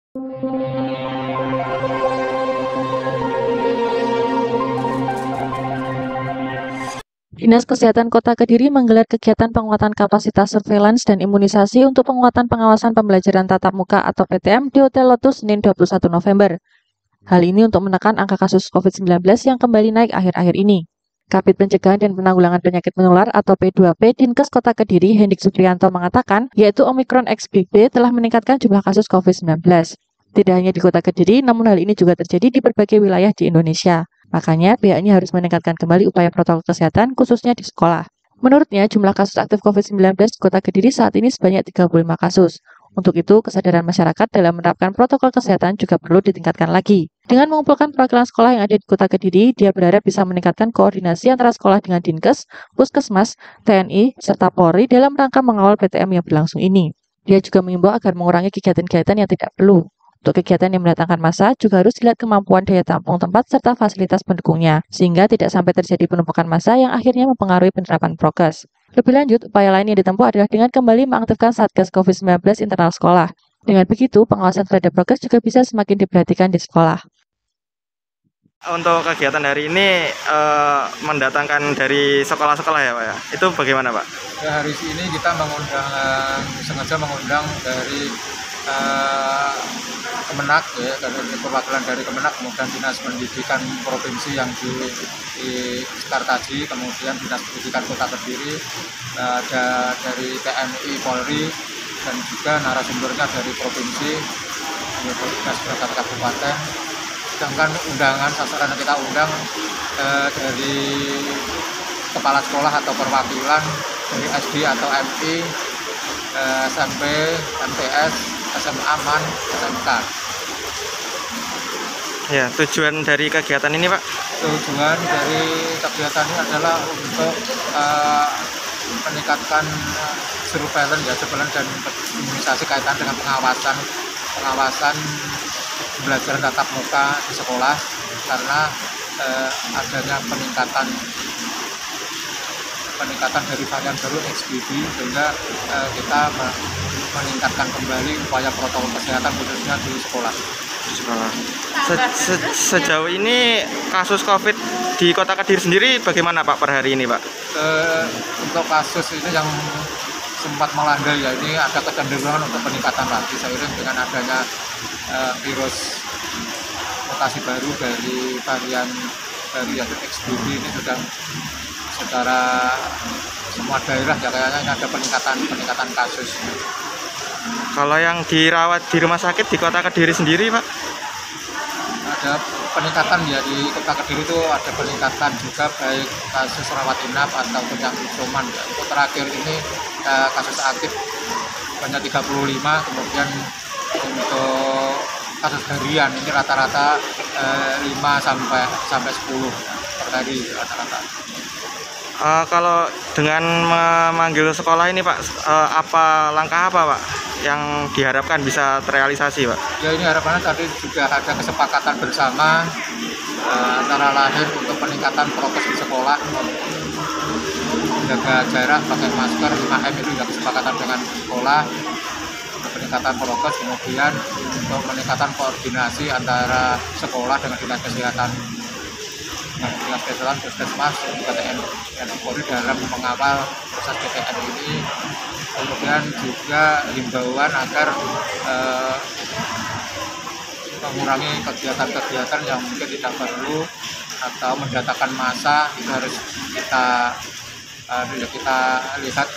Dinas Kesehatan Kota Kediri menggelar kegiatan penguatan kapasitas surveillance dan imunisasi untuk penguatan pengawasan pembelajaran tatap muka atau PTM di Hotel Lotus Senin 21 November. Hal ini untuk menekan angka kasus COVID-19 yang kembali naik akhir-akhir ini. Kabid Pencegahan dan Penanggulangan Penyakit Menular atau P2P Dinkes Kota Kediri Hendik Supriyanto mengatakan, yaitu Omicron XBB telah meningkatkan jumlah kasus COVID-19. Tidak hanya di Kota Kediri, namun hal ini juga terjadi di berbagai wilayah di Indonesia. Makanya, pihaknya harus meningkatkan kembali upaya protokol kesehatan, khususnya di sekolah. Menurutnya, jumlah kasus aktif COVID-19 di Kota Kediri saat ini sebanyak 35 kasus. Untuk itu, kesadaran masyarakat dalam menerapkan protokol kesehatan juga perlu ditingkatkan lagi. Dengan mengumpulkan perwakilan sekolah yang ada di Kota Kediri, dia berharap bisa meningkatkan koordinasi antara sekolah dengan Dinkes, Puskesmas, TNI, serta Polri dalam rangka mengawal PTM yang berlangsung ini. Dia juga mengimbau agar mengurangi kegiatan-kegiatan yang tidak perlu. Untuk kegiatan yang mendatangkan massa juga harus dilihat kemampuan daya tampung tempat serta fasilitas pendukungnya, sehingga tidak sampai terjadi penumpukan massa yang akhirnya mempengaruhi penerapan prokes. Lebih lanjut, upaya lain yang ditempuh adalah dengan kembali mengaktifkan Satgas COVID-19 internal sekolah. Dengan begitu, pengawasan terhadap prokes juga bisa semakin diperhatikan di sekolah. Untuk kegiatan hari ini mendatangkan dari sekolah-sekolah ya Pak ya? Itu bagaimana Pak? Ya, hari ini kita sengaja mengundang dari Kemenak ya, dari perwakilan dari Kemenak, kemudian Dinas Pendidikan Provinsi yang di Sekartaji, kemudian Dinas Pendidikan Kota Kediri, ada dari TNI, Polri, dan juga narasumbernya dari Provinsi, Dinas Perangkat Kabupaten. Sedangkan undangan sasaran yang kita undang dari kepala sekolah atau perwakilan dari SD atau MI, SMP, MTS, SMA MAN, SMK. Ya, tujuan dari kegiatan ini Pak? Tujuan dari kegiatan ini adalah untuk meningkatkan surveillance dan imunisasi kaitan dengan pengawasan pembelajaran tatap muka di sekolah, karena adanya peningkatan dari varian baru XBB, sehingga kita meningkatkan kembali upaya protokol kesehatan khususnya di sekolah. Sejauh ini kasus COVID di Kota Kediri sendiri bagaimana Pak per hari ini Pak? Untuk kasus ini yang sempat melandai ya, ini ada kecenderungan untuk peningkatan lagi seiring dengan adanya virus mutasi baru dari varian baru yaitu XBB ini sudah secara semua daerah ya kayaknya ini ada peningkatan kasus. Kalau yang dirawat di rumah sakit di Kota Kediri sendiri Pak? Ada peningkatan ya, di Kota Kediri itu ada peningkatan juga, baik kasus rawat inap ataupun yang isoman ya. Untuk terakhir ini kasus aktif banyak 35, kemudian untuk kasus harian ini rata-rata 5 sampai 10 per hari rata-rata. Kalau dengan memanggil sekolah ini Pak, langkah apa Pak yang diharapkan bisa terrealisasi Pak? Ya, ini harapannya tadi juga ada kesepakatan bersama antara lain untuk peningkatan prokes di sekolah, menjaga jarak, pakai masker, 5M itu juga kesepakatan dengan sekolah untuk peningkatan prokes, kemudian untuk peningkatan koordinasi antara sekolah dengan dinas kesehatan, Puskesmas, juga TNI Polri dalam mengawal proses PTM ini. Kemudian juga himbauan agar mengurangi kegiatan-kegiatan yang mungkin tidak perlu atau mendatangkan massa, itu harus kita lihat.